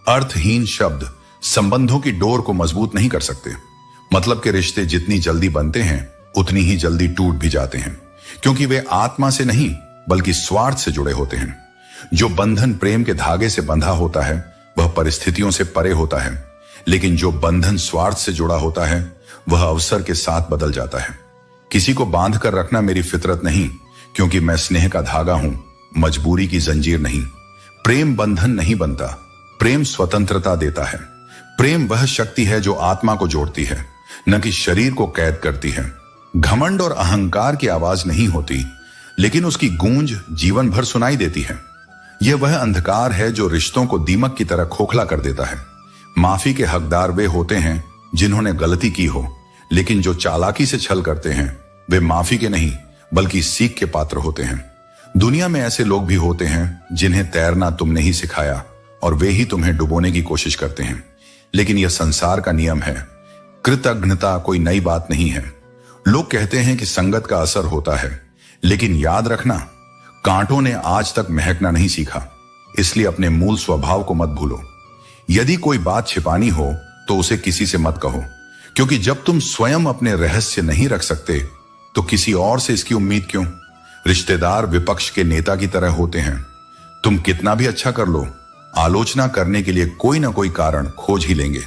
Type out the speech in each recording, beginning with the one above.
अर्थहीन शब्द संबंधों की डोर को मजबूत नहीं कर सकते। मतलब के रिश्ते जितनी जल्दी बनते हैं उतनी ही जल्दी टूट भी जाते हैं, क्योंकि वे आत्मा से नहीं बल्कि स्वार्थ से जुड़े होते हैं। जो बंधन प्रेम के धागे से बंधा होता है वह परिस्थितियों से परे होता है, लेकिन जो बंधन स्वार्थ से जुड़ा होता है वह अवसर के साथ बदल जाता है। किसी को बांध कर रखना मेरी फितरत नहीं, क्योंकि मैं स्नेह का धागा हूं, मजबूरी की जंजीर नहीं। प्रेम बंधन नहीं बनता, प्रेम स्वतंत्रता देता है। प्रेम वह शक्ति है जो आत्मा को जोड़ती है, न कि शरीर को कैद करती है। घमंड और अहंकार की आवाज नहीं होती, लेकिन उसकी गूंज जीवन भर सुनाई देती है। यह वह अंधकार है जो रिश्तों को दीमक की तरह खोखला कर देता है। माफी के हकदार वे होते हैं जिन्होंने गलती की हो, लेकिन जो चालाकी से छल करते हैं वे माफी के नहीं बल्कि सीख के पात्र होते हैं। दुनिया में ऐसे लोग भी होते हैं जिन्हें तैरना तुमने ही सिखाया और वे ही तुम्हें डुबोने की कोशिश करते हैं, लेकिन यह संसार का नियम है। कृतज्ञता कोई नई बात नहीं है। लोग कहते हैं कि संगत का असर होता है, लेकिन याद रखना, कांटों ने आज तक महकना नहीं सीखा, इसलिए अपने मूल स्वभाव को मत भूलो। यदि कोई बात छिपानी हो तो उसे किसी से मत कहो, क्योंकि जब तुम स्वयं अपने रहस्य नहीं रख सकते तो किसी और से इसकी उम्मीद क्यों। रिश्तेदार विपक्ष के नेता की तरह होते हैं। तुम कितना भी अच्छा कर लो, आलोचना करने के लिए कोई ना कोई कारण खोज ही लेंगे,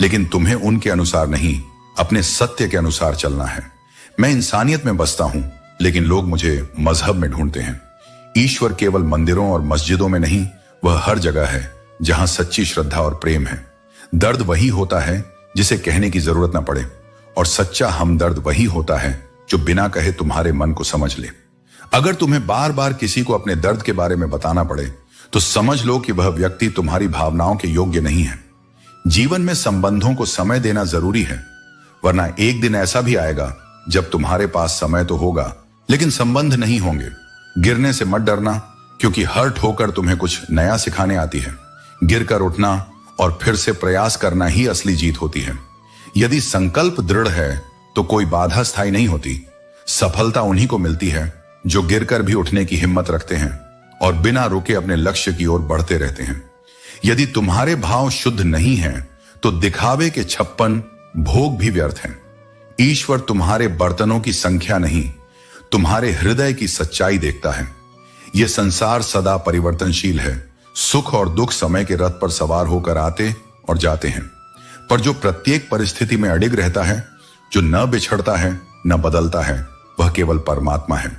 लेकिन तुम्हें उनके अनुसार नहीं, अपने सत्य के अनुसार चलना है। मैं इंसानियत में बसता हूं, लेकिन लोग मुझे मजहब में ढूंढते हैं। ईश्वर केवल मंदिरों और मस्जिदों में नहीं, वह हर जगह है जहां सच्ची श्रद्धा और प्रेम है। दर्द वही होता है जिसे कहने की जरूरत ना पड़े, और सच्चा हमदर्द वही होता है जो बिना कहे तुम्हारे मन को समझ ले। अगर तुम्हें बार बार किसी को अपने दर्द के बारे में बताना पड़े तो समझ लो कि वह व्यक्ति तुम्हारी भावनाओं के योग्य नहीं है। जीवन में संबंधों को समय देना जरूरी है, वरना एक दिन ऐसा भी आएगा जब तुम्हारे पास समय तो होगा लेकिन संबंध नहीं होंगे। गिरने से मत डरना, क्योंकि हर ठोकर तुम्हें कुछ नया सिखाने आती है। गिरकर उठना और फिर से प्रयास करना ही असली जीत होती है। यदि संकल्प दृढ़ है तो कोई बाधा स्थायी नहीं होती। सफलता उन्हीं को मिलती है जो गिरकर भी उठने की हिम्मत रखते हैं और बिना रुके अपने लक्ष्य की ओर बढ़ते रहते हैं। यदि तुम्हारे भाव शुद्ध नहीं हैं, तो दिखावे के 56 भोग भी व्यर्थ हैं। ईश्वर तुम्हारे बर्तनों की संख्या नहीं, तुम्हारे हृदय की सच्चाई देखता है। यह संसार सदा परिवर्तनशील है। सुख और दुख समय के रथ पर सवार होकर आते और जाते हैं, पर जो प्रत्येक परिस्थिति में अडिग रहता है, जो न बिछड़ता है न बदलता है, वह केवल परमात्मा है।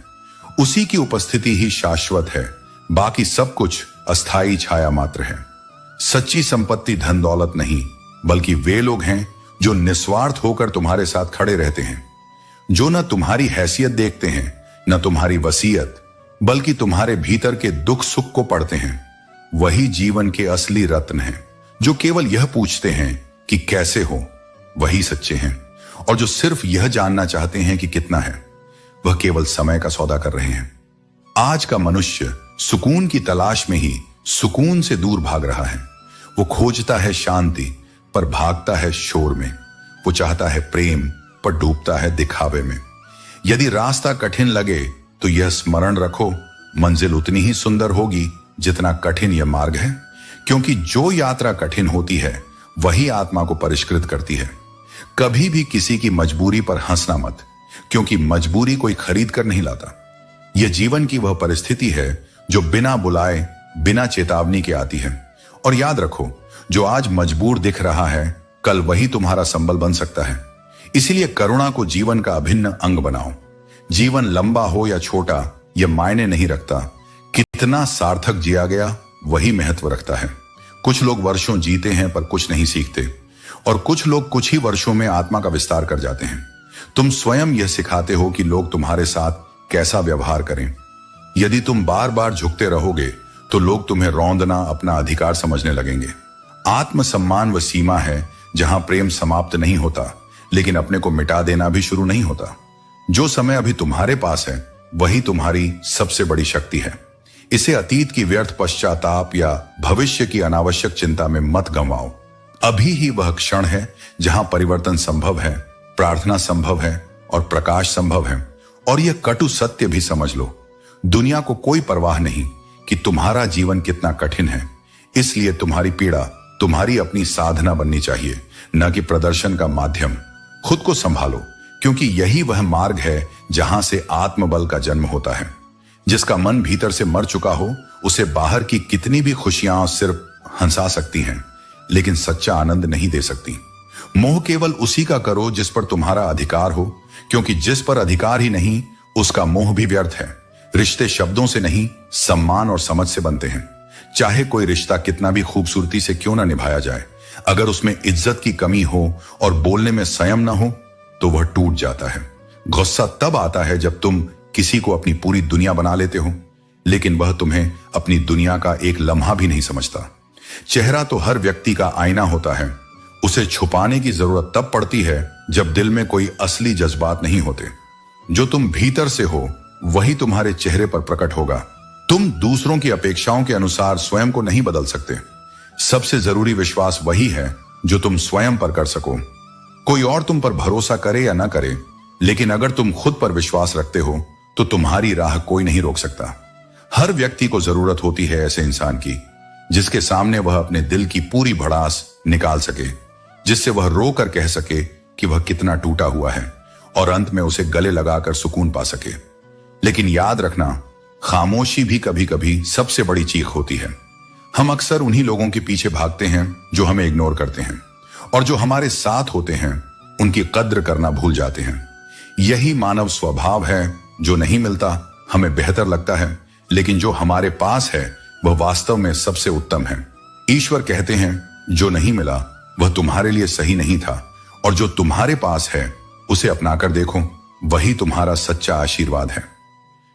उसी की उपस्थिति ही शाश्वत है, बाकी सब कुछ अस्थाई छाया मात्र है। सच्ची संपत्ति धन दौलत नहीं, बल्कि वे लोग हैं जो निस्वार्थ होकर तुम्हारे साथ खड़े रहते हैं, जो न तुम्हारी हैसियत देखते हैं न तुम्हारी वसीयत, बल्कि तुम्हारे भीतर के दुख सुख को पढ़ते हैं। वही जीवन के असली रत्न हैं। जो केवल यह पूछते हैं कि कैसे हो, वही सच्चे हैं। और जो सिर्फ यह जानना चाहते हैं कि कितना है, वह केवल समय का सौदा कर रहे हैं। आज का मनुष्य सुकून की तलाश में ही सुकून से दूर भाग रहा है। वो खोजता है शांति पर भागता है शोर में। वो चाहता है प्रेम पर डूबता है दिखावे में। यदि रास्ता कठिन लगे तो यह स्मरण रखो, मंजिल उतनी ही सुंदर होगी जितना कठिन यह मार्ग है, क्योंकि जो यात्रा कठिन होती है वही आत्मा को परिष्कृत करती है। कभी भी किसी की मजबूरी पर हंसना मत, क्योंकि मजबूरी कोई खरीद कर नहीं लाता। यह जीवन की वह परिस्थिति है जो बिना बुलाए, बिना चेतावनी के आती है। और याद रखो, जो आज मजबूर दिख रहा है, कल वही तुम्हारा संबल बन सकता है। इसीलिए करुणा को जीवन का अभिन्न अंग बनाओ। जीवन लंबा हो या छोटा, यह मायने नहीं रखता। कितना सार्थक जिया गया वही महत्व रखता है। कुछ लोग वर्षों जीते हैं पर कुछ नहीं सीखते, और कुछ लोग कुछ ही वर्षों में आत्मा का विस्तार कर जाते हैं। तुम स्वयं यह सिखाते हो कि लोग तुम्हारे साथ कैसा व्यवहार करें। यदि तुम बार बार झुकते रहोगे तो लोग तुम्हें रौंदना अपना अधिकार समझने लगेंगे। आत्मसम्मान वह सीमा है जहां प्रेम समाप्त नहीं होता, लेकिन अपने को मिटा देना भी शुरू नहीं होता। जो समय अभी तुम्हारे पास है वही तुम्हारी सबसे बड़ी शक्ति है। इसे अतीत की व्यर्थ पश्चाताप या भविष्य की अनावश्यक चिंता में मत गंवाओ। अभी ही वह क्षण है जहां परिवर्तन संभव है, प्रार्थना संभव है और प्रकाश संभव है। और यह कटु सत्य भी समझ लो, दुनिया को कोई परवाह नहीं कि तुम्हारा जीवन कितना कठिन है, इसलिए तुम्हारी पीड़ा तुम्हारी अपनी साधना बननी चाहिए, न कि प्रदर्शन का माध्यम। खुद को संभालो, क्योंकि यही वह मार्ग है जहां से आत्मबल का जन्म होता है। जिसका मन भीतर से मर चुका हो, उसे बाहर की कितनी भी खुशियां सिर्फ हंसा सकती हैं, लेकिन सच्चा आनंद नहीं दे सकती। मोह केवल उसी का करो जिस पर तुम्हारा अधिकार हो, क्योंकि जिस पर अधिकार ही नहीं, उसका मोह भी व्यर्थ है। रिश्ते शब्दों से नहीं, सम्मान और समझ से बनते हैं। चाहे कोई रिश्ता कितना भी खूबसूरती से क्यों ना निभाया जाए, अगर उसमें इज्जत की कमी हो और बोलने में संयम ना हो, तो वह टूट जाता है। गुस्सा तब आता है जब तुम किसी को अपनी पूरी दुनिया बना लेते हो, लेकिन वह तुम्हें अपनी दुनिया का एक लम्हा भी नहीं समझता। चेहरा तो हर व्यक्ति का आईना होता है, उसे छुपाने की जरूरत तब पड़ती है जब दिल में कोई असली जज्बात नहीं होते। जो तुम भीतर से हो वही तुम्हारे चेहरे पर प्रकट होगा। तुम दूसरों की अपेक्षाओं के अनुसार स्वयं को नहीं बदल सकते। सबसे जरूरी विश्वास वही है जो तुम स्वयं पर कर सको। कोई और तुम पर भरोसा करे या ना करे, लेकिन अगर तुम खुद पर विश्वास रखते हो तो तुम्हारी राह कोई नहीं रोक सकता। हर व्यक्ति को जरूरत होती है ऐसे इंसान की, जिसके सामने वह अपने दिल की पूरी भड़ास निकाल सके, जिससे वह रो कर कह सके कि वह कितना टूटा हुआ है और अंत में उसे गले लगाकर सुकून पा सके। लेकिन याद रखना, खामोशी भी कभी कभी सबसे बड़ी चीख होती है। हम अक्सर उन्हीं लोगों के पीछे भागते हैं जो हमें इग्नोर करते हैं, और जो हमारे साथ होते हैं उनकी कद्र करना भूल जाते हैं। यही मानव स्वभाव है। जो नहीं मिलता हमें बेहतर लगता है, लेकिन जो हमारे पास है वह वास्तव में सबसे उत्तम है। ईश्वर कहते हैं, जो नहीं मिला वह तुम्हारे लिए सही नहीं था, और जो तुम्हारे पास है उसे अपनाकर देखो, वही तुम्हारा सच्चा आशीर्वाद है।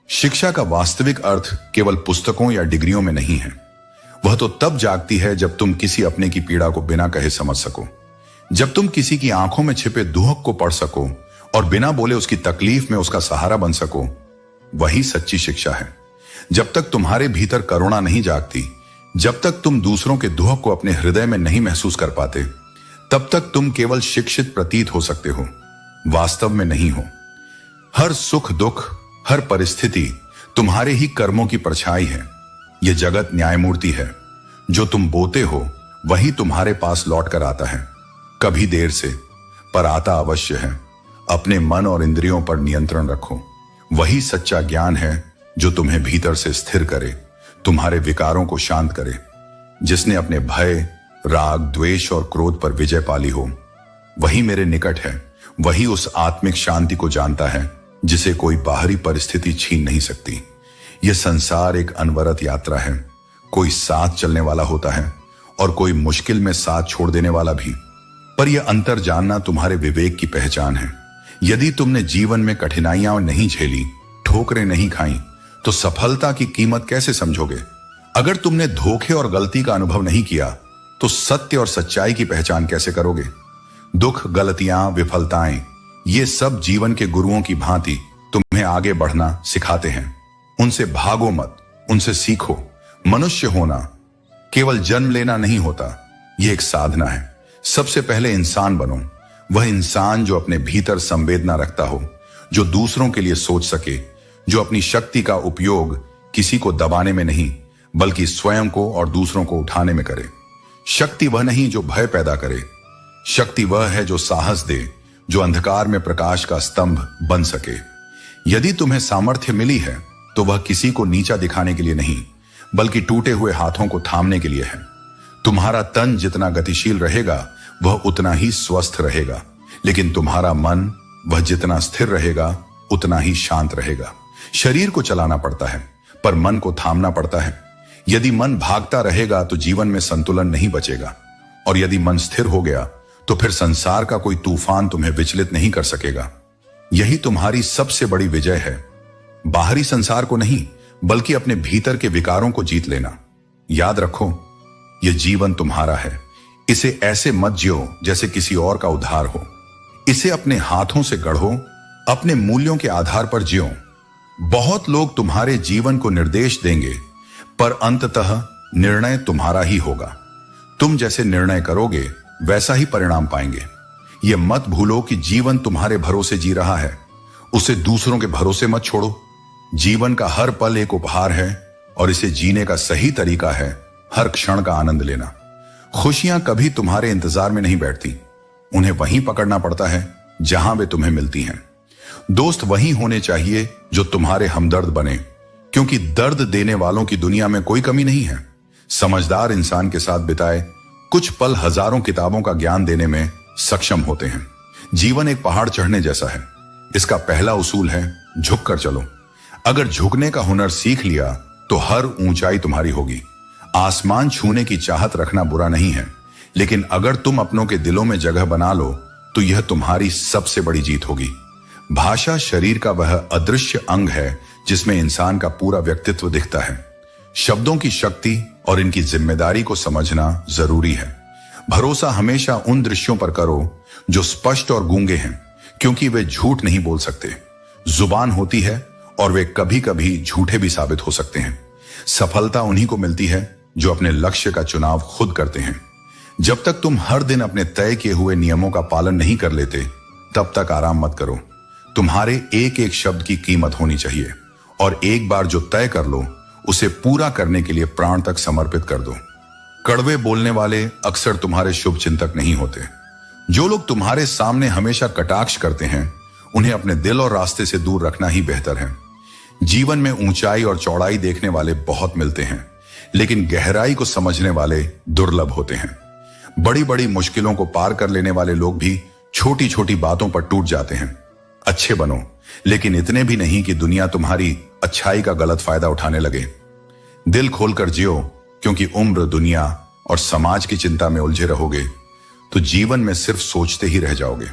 शिक्षा का वास्तविक अर्थ केवल पुस्तकों या डिग्रियों में नहीं है। वह तो तब जागती है जब तुम किसी अपने की पीड़ा को बिना कहे समझ सको, जब तुम किसी की आंखों में छिपे दुख को पढ़ सको और बिना बोले उसकी तकलीफ में उसका सहारा बन सको। वही सच्ची शिक्षा है। जब तक तुम्हारे भीतर करुणा नहीं जागती, जब तक तुम दूसरों के दुख को अपने हृदय में नहीं महसूस कर पाते, तब तक तुम केवल शिक्षित प्रतीत हो सकते हो, वास्तव में नहीं हो। हर सुख दुख, हर परिस्थिति तुम्हारे ही कर्मों की परछाई है। यह जगत न्यायमूर्ति है। जो तुम बोते हो वही तुम्हारे पास लौट कर आता है, कभी देर से, पर आता अवश्य है। अपने मन और इंद्रियों पर नियंत्रण रखो। वही सच्चा ज्ञान है जो तुम्हें भीतर से स्थिर करे, तुम्हारे विकारों को शांत करे। जिसने अपने भय, राग, द्वेष और क्रोध पर विजय पाली हो, वही मेरे निकट है। वही उस आत्मिक शांति को जानता है जिसे कोई बाहरी परिस्थिति छीन नहीं सकती। यह संसार एक अनवरत यात्रा है। कोई साथ चलने वाला होता है और कोई मुश्किल में साथ छोड़ देने वाला भी, पर यह अंतर जानना तुम्हारे विवेक की पहचान है। यदि तुमने जीवन में कठिनाइयां नहीं झेली, ठोकरें नहीं खाई, तो सफलता की कीमत कैसे समझोगे? अगर तुमने धोखे और गलती का अनुभव नहीं किया, तो सत्य और सच्चाई की पहचान कैसे करोगे? दुख, गलतियां, विफलताएं, ये सब जीवन के गुरुओं की भांति तुम्हें आगे बढ़ना सिखाते हैं। उनसे भागो मत, उनसे सीखो। मनुष्य होना केवल जन्म लेना नहीं होता, यह एक साधना है। सबसे पहले इंसान बनो। वह इंसान जो अपने भीतर संवेदना रखता हो, जो दूसरों के लिए सोच सके, जो अपनी शक्ति का उपयोग किसी को दबाने में नहीं, बल्कि स्वयं को और दूसरों को उठाने में करे। शक्ति वह नहीं जो भय पैदा करे, शक्ति वह है जो साहस दे, जो अंधकार में प्रकाश का स्तंभ बन सके। यदि तुम्हें सामर्थ्य मिली है तो वह किसी को नीचा दिखाने के लिए नहीं, बल्कि टूटे हुए हाथों को थामने के लिए है। तुम्हारा तन जितना गतिशील रहेगा वह उतना ही स्वस्थ रहेगा, लेकिन तुम्हारा मन वह जितना स्थिर रहेगा उतना ही शांत रहेगा। शरीर को चलाना पड़ता है, पर मन को थामना पड़ता है। यदि मन भागता रहेगा तो जीवन में संतुलन नहीं बचेगा, और यदि मन स्थिर हो गया तो फिर संसार का कोई तूफान तुम्हें विचलित नहीं कर सकेगा। यही तुम्हारी सबसे बड़ी विजय है। बाहरी संसार को नहीं, बल्कि अपने भीतर के विकारों को जीत लेना। याद रखो, यह जीवन तुम्हारा है। इसे ऐसे मत जियो जैसे किसी और का उद्धार हो। इसे अपने हाथों से गढ़ो, अपने मूल्यों के आधार पर जियो। बहुत लोग तुम्हारे जीवन को निर्देश देंगे, पर अंततः निर्णय तुम्हारा ही होगा। तुम जैसे निर्णय करोगे वैसा ही परिणाम पाएंगे। यह मत भूलो कि जीवन तुम्हारे भरोसे जी रहा है। उसे दूसरों के भरोसे मत छोड़ो। जीवन का हर पल एक उपहार है, और इसे जीने का सही तरीका है हर क्षण का आनंद लेना। खुशियां कभी तुम्हारे इंतजार में नहीं बैठती, उन्हें वहीं पकड़ना पड़ता है जहां वे तुम्हें मिलती हैं। दोस्त वही होने चाहिए जो तुम्हारे हमदर्द बने, क्योंकि दर्द देने वालों की दुनिया में कोई कमी नहीं है। समझदार इंसान के साथ बिताए कुछ पल हजारों किताबों का ज्ञान देने में सक्षम होते हैं। जीवन एक पहाड़ चढ़ने जैसा है। इसका पहला उसूल है झुक कर चलो। अगर झुकने का हुनर सीख लिया तो हर ऊंचाई तुम्हारी होगी। आसमान छूने की चाहत रखना बुरा नहीं है, लेकिन अगर तुम अपनों के दिलों में जगह बना लो तो यह तुम्हारी सबसे बड़ी जीत होगी। भाषा शरीर का वह अदृश्य अंग है जिसमें इंसान का पूरा व्यक्तित्व दिखता है। शब्दों की शक्ति और इनकी जिम्मेदारी को समझना जरूरी है। भरोसा हमेशा उन दृश्यों पर करो जो स्पष्ट और गूंगे हैं, क्योंकि वे झूठ नहीं बोल सकते। जुबान होती है और वे कभी कभी झूठे भी साबित हो सकते हैं। सफलता उन्हीं को मिलती है जो अपने लक्ष्य का चुनाव खुद करते हैं। जब तक तुम हर दिन अपने तय किए हुए नियमों का पालन नहीं कर लेते, तब तक आराम मत करो। तुम्हारे एक एक शब्द की कीमत होनी चाहिए, और एक बार जो तय कर लो उसे पूरा करने के लिए प्राण तक समर्पित कर दो। कड़वे बोलने वाले अक्सर तुम्हारे शुभ चिंतक नहीं होते। जो लोग तुम्हारे सामने हमेशा कटाक्ष करते हैं, उन्हें अपने दिल और रास्ते से दूर रखना ही बेहतर है। जीवन में ऊंचाई और चौड़ाई देखने वाले बहुत मिलते हैं, लेकिन गहराई को समझने वाले दुर्लभ होते हैं। बड़ी बड़ी मुश्किलों को पार कर लेने वाले लोग भी छोटी छोटी बातों पर टूट जाते हैं। अच्छे बनो, लेकिन इतने भी नहीं कि दुनिया तुम्हारी अच्छाई का गलत फायदा उठाने लगे। दिल खोलकर जियो, क्योंकि उम्र, दुनिया और समाज की चिंता में उलझे रहोगे तो जीवन में सिर्फ सोचते ही रह जाओगे।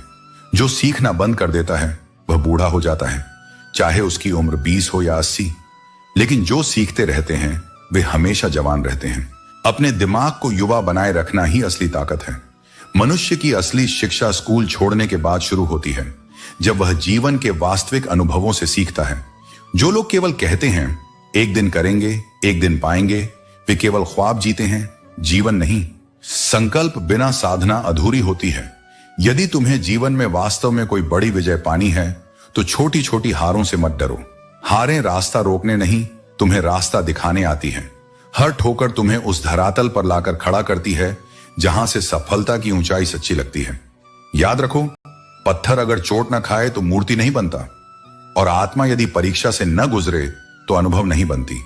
जो सीखना बंद कर देता है वह बूढ़ा हो जाता है, चाहे उसकी उम्र 20 हो या 80। लेकिन जो सीखते रहते हैं वे हमेशा जवान रहते हैं। अपने दिमाग को युवा बनाए रखना ही असली ताकत है। मनुष्य की असली शिक्षा स्कूल छोड़ने के बाद शुरू होती है, जब वह जीवन के वास्तविक अनुभवों से सीखता है। जो लोग केवल कहते हैं एक दिन करेंगे, एक दिन पाएंगे, वे केवल ख्वाब जीते हैं, जीवन नहीं। संकल्प बिना साधना अधूरी होती है। यदि तुम्हें जीवन में वास्तव में कोई बड़ी विजय पानी है तो छोटी छोटी हारों से मत डरो। हारें रास्ता रोकने नहीं, तुम्हें रास्ता दिखाने आती हैं। हर ठोकर तुम्हें उस धरातल पर लाकर खड़ा करती है जहां से सफलता की ऊंचाई सच्ची लगती है। याद रखो, पत्थर अगर चोट न खाए तो मूर्ति नहीं बनता, और आत्मा यदि परीक्षा से न गुजरे तो अनुभव नहीं बनती।